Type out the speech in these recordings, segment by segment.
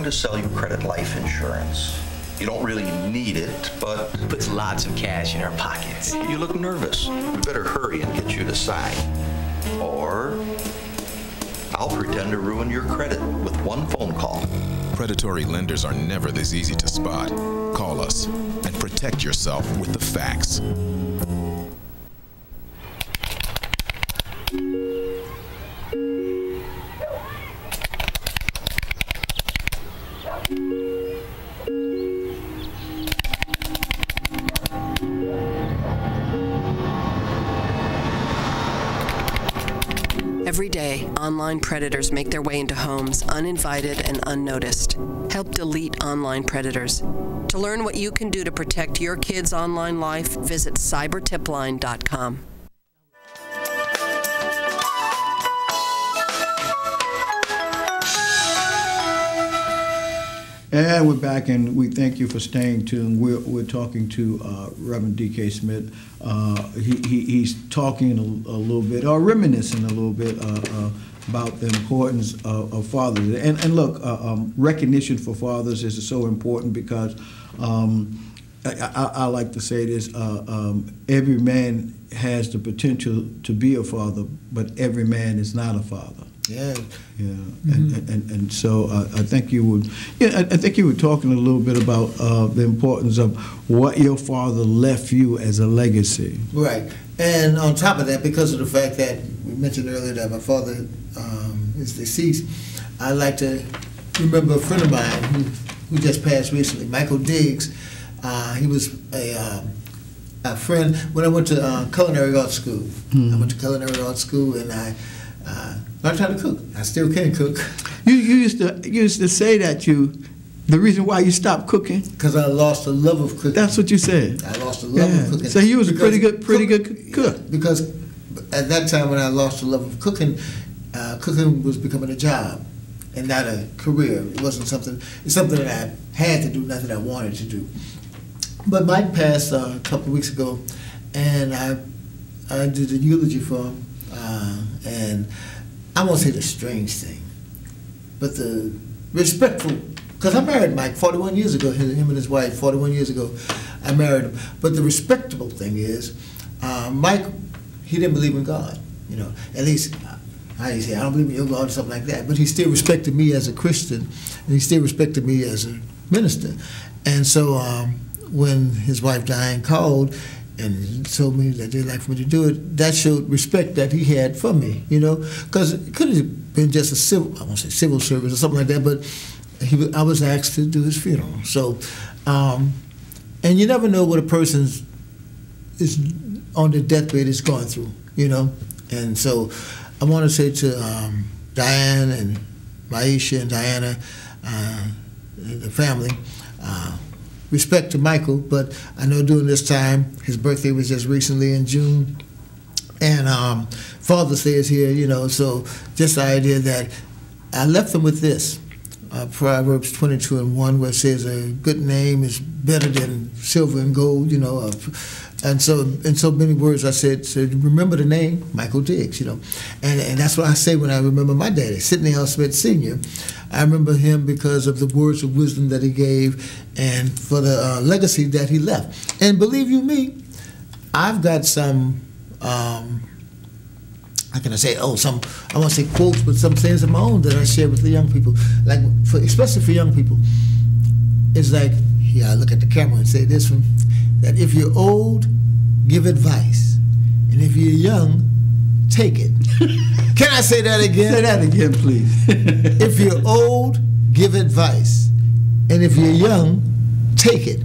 going to sell you credit life insurance. You don't really need it, but puts lots of cash in our pockets. You look nervous. We better hurry and get you to sign. Or I'll pretend to ruin your credit with one phone call. Predatory lenders are never this easy to spot. Call us and protect yourself with the facts. Every day, online predators make their way into homes uninvited and unnoticed. Help delete online predators. To learn what you can do to protect your kids' online life, visit cybertipline.com. And we're back, and we thank you for staying tuned. We're talking to Reverend D.K. Smith. He's talking a little bit, or reminiscing a little bit about the importance of fathers. And look, recognition for fathers is so important because I like to say this, every man has the potential to be a father, but every man is not a father. Yeah, yeah, and so I think you would. Yeah, I think you were talking a little bit about the importance of what your father left you as a legacy. Right, and on top of that, because of the fact that we mentioned earlier that my father is deceased, I like to remember a friend of mine who just passed recently, Michael Diggs. He was a friend when I went to culinary arts school. I went to culinary arts school, and I learned how to cook. I still can cook. You used to say that the reason why you stopped cooking? Because I lost the love of cooking. That's what you said. I lost the love of cooking. So you was a pretty good cook. Yeah, because at that time when I lost the love of cooking, cooking was becoming a job and not a career. It wasn't something. It's something that I had to do, nothing I wanted to do. But Mike passed a couple of weeks ago, and I did a eulogy for him, and I won't say the strange thing, but the respectful, because I married Mike 41 years ago, him and his wife, 41 years ago, I married him. But the respectable thing is, Mike, he didn't believe in God, you know, at least, I don't believe in your God or something like that, but he still respected me as a Christian, and he still respected me as a minister. And so when his wife Diane called, and told me that they'd like for me to do it, that showed respect that he had for me, you know, because it could have been just a civil, I won't say civil service or something like that, but I was asked to do his funeral. So, and you never know what a person is on their deathbed is going through, you know, and so I want to say to Diane and Maisha and Diana, the family, respect to Michael, but I know during this time, his birthday was just recently in June, and Father's Day is here, you know, so just the idea that I left them with this, Proverbs 22:1, where it says a good name is better than silver and gold, you know, and so in so many words I said, remember the name, Michael Diggs, you know, and that's what I say when I remember my daddy, Sidney L. Smith Sr. I remember him because of the words of wisdom that he gave and for the legacy that he left. And believe you me, I've got some, how can I say, I want to say quotes, but some things of my own that I share with the young people, like especially for young people. It's like, here I look at the camera and say this one, that if you're old, give advice, and if you're young, take it. Can I say that again? Say that again, please. If you're old, give advice, and if you're young, take it.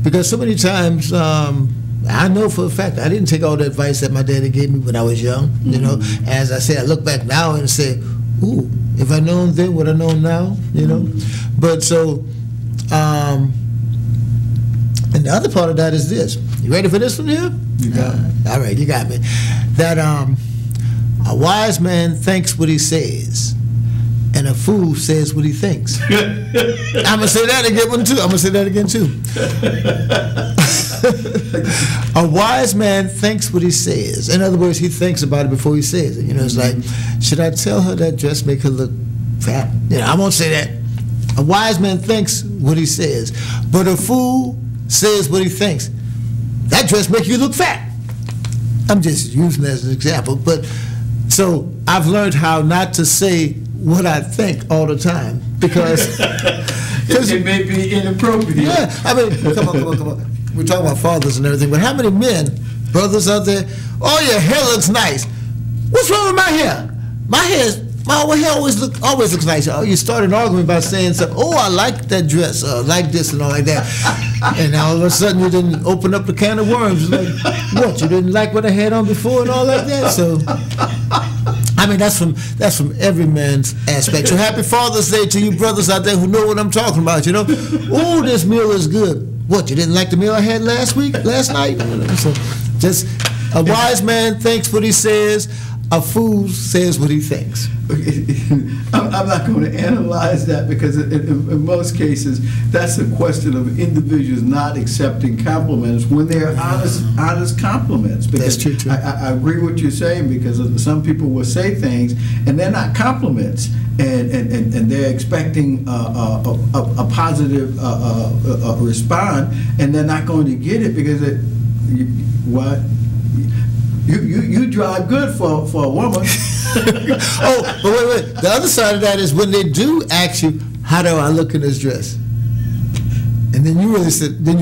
Because so many times, I know for a fact I didn't take all the advice that my daddy gave me when I was young. Mm-hmm. You know, as I say, I look back now and say, "Ooh, if I known then, what I know now." You know, but so. And the other part of that is this. You ready for this one here? You got it. All right, you got me. That a wise man thinks what he says, and a fool says what he thinks. I'm gonna say that again too. I'm gonna say that again too. A wise man thinks what he says. In other words, he thinks about it before he says it. You know, it's like, should I tell her that dress make her look fat? You know, I won't say that. A wise man thinks what he says, but a fool says what he thinks. That dress makes you look fat. I'm just using that as an example, but so I've learned how not to say what I think all the time because it may be inappropriate. Yeah, I mean, come on. We're talking about fathers and everything, but how many men, brothers out there, oh, your hair looks nice. What's wrong with my hair? My hair always looks nice. Oh, you started arguing by saying something. Oh, I like that dress, like this and all like that. And all of a sudden you didn't open up the can of worms. Like, what, you didn't like what I had on before and all like that? So, I mean, that's from every man's aspect. So happy Father's Day to you brothers out there who know what I'm talking about, you know. Oh, this meal is good. What, you didn't like the meal I had last night? So just a wise man thinks what he says, a fool says what he thinks. I'm not going to analyze that because in most cases, that's a question of individuals not accepting compliments when they're honest compliments. Because that's true. I agree with what you're saying because some people will say things and they're not compliments and they're expecting a positive response and they're not going to get it because what? You drive good for a woman. Oh, but wait. The other side of that is when they do ask you, how do I look in this dress? And then you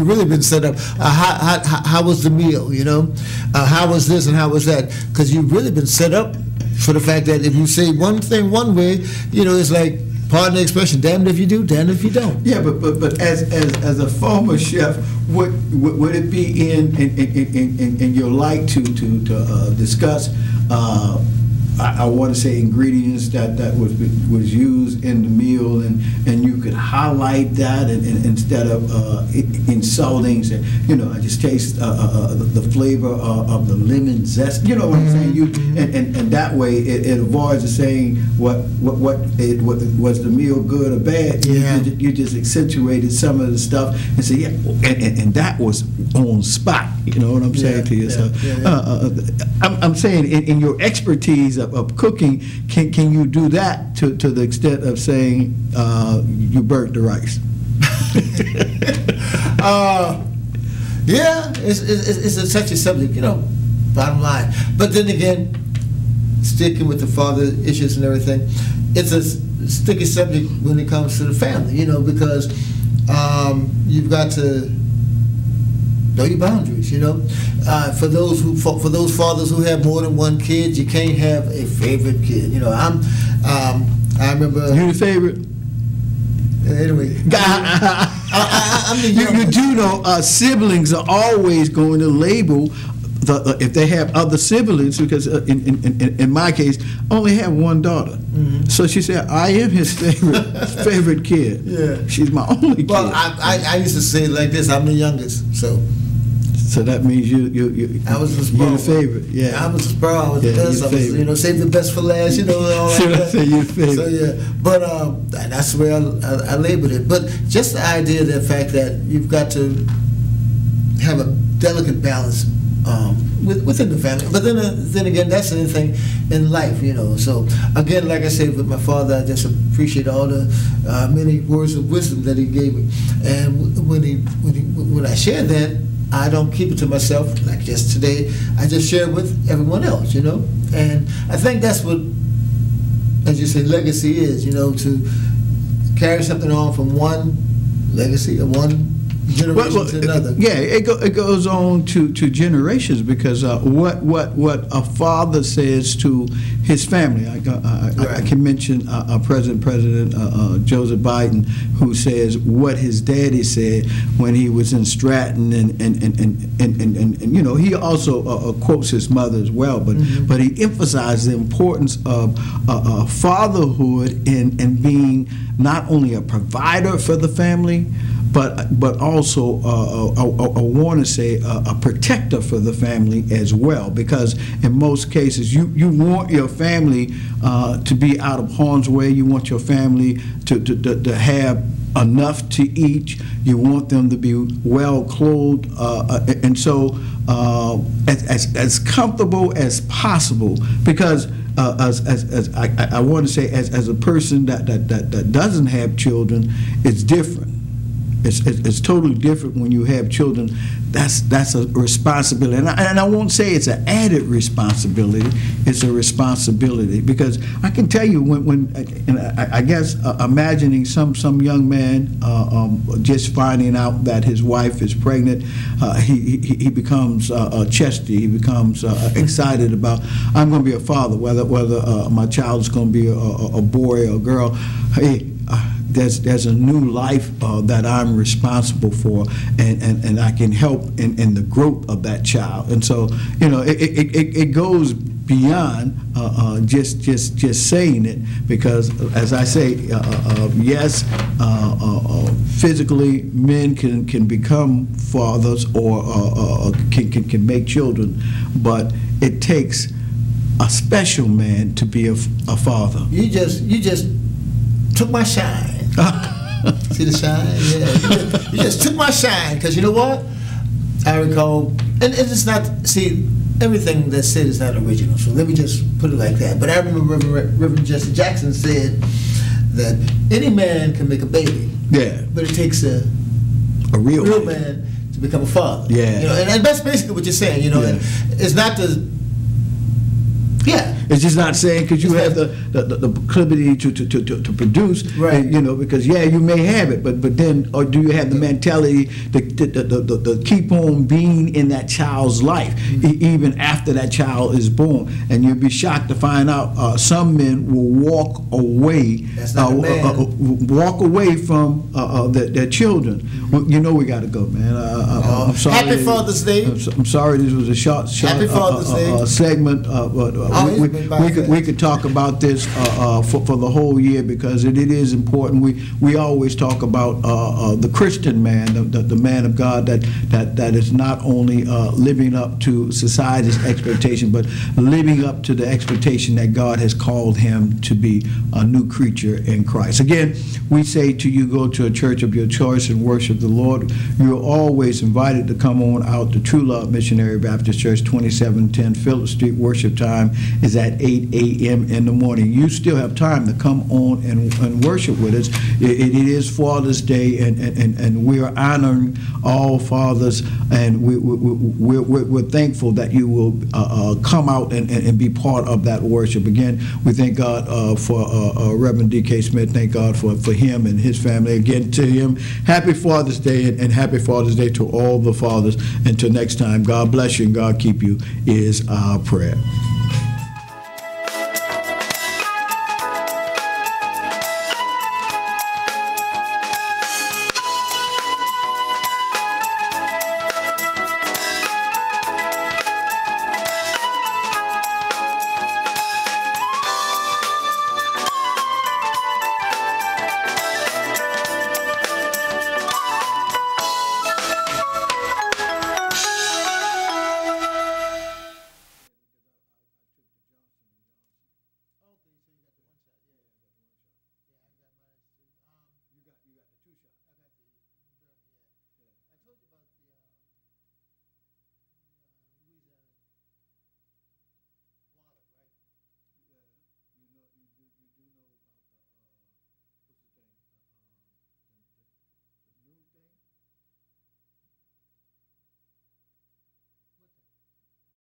really been set up. How was the meal? You know, how was this and how was that? Because you've really been set up for the fact that if you say one thing one way, you know, it's like, pardon the expression, damned if you do, damned if you don't. Yeah, but as a former chef, would it be in your like to discuss? I want to say ingredients that was used in the meal, and you could highlight that, and instead of insulting, say, you know, I just taste the flavor of the lemon zest. You know what I'm saying? And that way it avoids the saying what was the meal good or bad. Yeah. You just accentuated some of the stuff and say, yeah, and that was on spot. You know what I'm saying to you? So I'm saying in your expertise of cooking, can you do that to the extent of saying you burnt the rice? Yeah, it's a touchy subject, you know, bottom line. But then again, sticking with the father issues and everything, it's a sticky subject when it comes to the family, you know, because you've got to know your boundaries, you know. For those fathers who have more than one kid, you can't have a favorite kid. You know, I remember. You the favorite? Anyway, I'm the youngest. You do know siblings are always going to label if they have other siblings, because in my case, I only have one daughter. Mm-hmm. So she said, I am his favorite kid. Yeah. She's my only kid. Well, I used to say it like this, I'm the youngest, so. So that means I was the you're the favorite. Yeah. I was the sparrow. I was the best. I was, you know, save the best for last. You know, all that. So you're the favorite. So yeah, but that's the way I labeled it. But just the idea, the fact that you've got to have a delicate balance within the family. But then again, that's anything in life, you know. So again, like I said, with my father, I just appreciate all the many words of wisdom that he gave me. And when I share that, I don't keep it to myself, like just today. I just share it with everyone else, you know? And I think that's what, as you say, legacy is, you know, to carry something on from one legacy or one generation to another. Yeah, it goes on to generations, because what a father says to his family. I can mention President Joseph Biden, who says what his daddy said when he was in Stratton, and you know, he also quotes his mother as well, but he emphasized the importance of fatherhood and being not only a provider for the family, but also I want to say a protector for the family as well, because in most cases you want your family to be out of harm's way. You want your family to have enough to eat. You want them to be well clothed, and so as comfortable as possible, because I want to say, as a person that doesn't have children, it's different. It's totally different when you have children. That's a responsibility, and I won't say it's an added responsibility. It's a responsibility, because I can tell you when and I guess imagining some young man just finding out that his wife is pregnant, he becomes chesty. He becomes excited about, I'm going to be a father, whether my child is going to be a boy or a girl. Hey. There's a new life that I'm responsible for, and I can help in the growth of that child. And so, it goes beyond just saying it, because, as I say, yes, physically men can become fathers or can make children, but it takes a special man to be a father. You just took my shine. See the shine? Yeah. You just took my shine, because you know what? I recall, and it's not, see, everything that's said is not original, so let me just put it like that. But I remember Reverend Jesse Jackson said that any man can make a baby, but it takes a real man to become a father. Yeah. And that's basically what you're saying, and it's not the, it's just not saying because you have the proclivity to produce, right? Because you may have it, but then, or do you have the mentality to keep on being in that child's life even after that child is born? And you'll be shocked to find out some men will walk away, walk away from their children. Well, we got to go, man. I'm sorry. Happy Father's Day. I'm sorry this was a short Happy Father's Day segment, but we could talk about this for the whole year, because it is important. We always talk about the Christian man, the man of God that is not only living up to society's expectation, but living up to the expectation that God has called him to be a new creature in Christ. Again, we say to you, go to a church of your choice and worship the Lord. You're always invited to come on out to True Love Missionary Baptist Church, 2710 Phillip Street. Worship time is at 8 a.m. in the morning. You still have time to come on and worship with us. It is Father's Day, and we are honoring all fathers, and we're thankful that you will come out and be part of that worship. Again, we thank God for Reverend D.K. Smith. Thank God for him and his family. Again, to him, happy Father's Day, and happy Father's Day to all the fathers. Until next time, God bless you and God keep you is our prayer.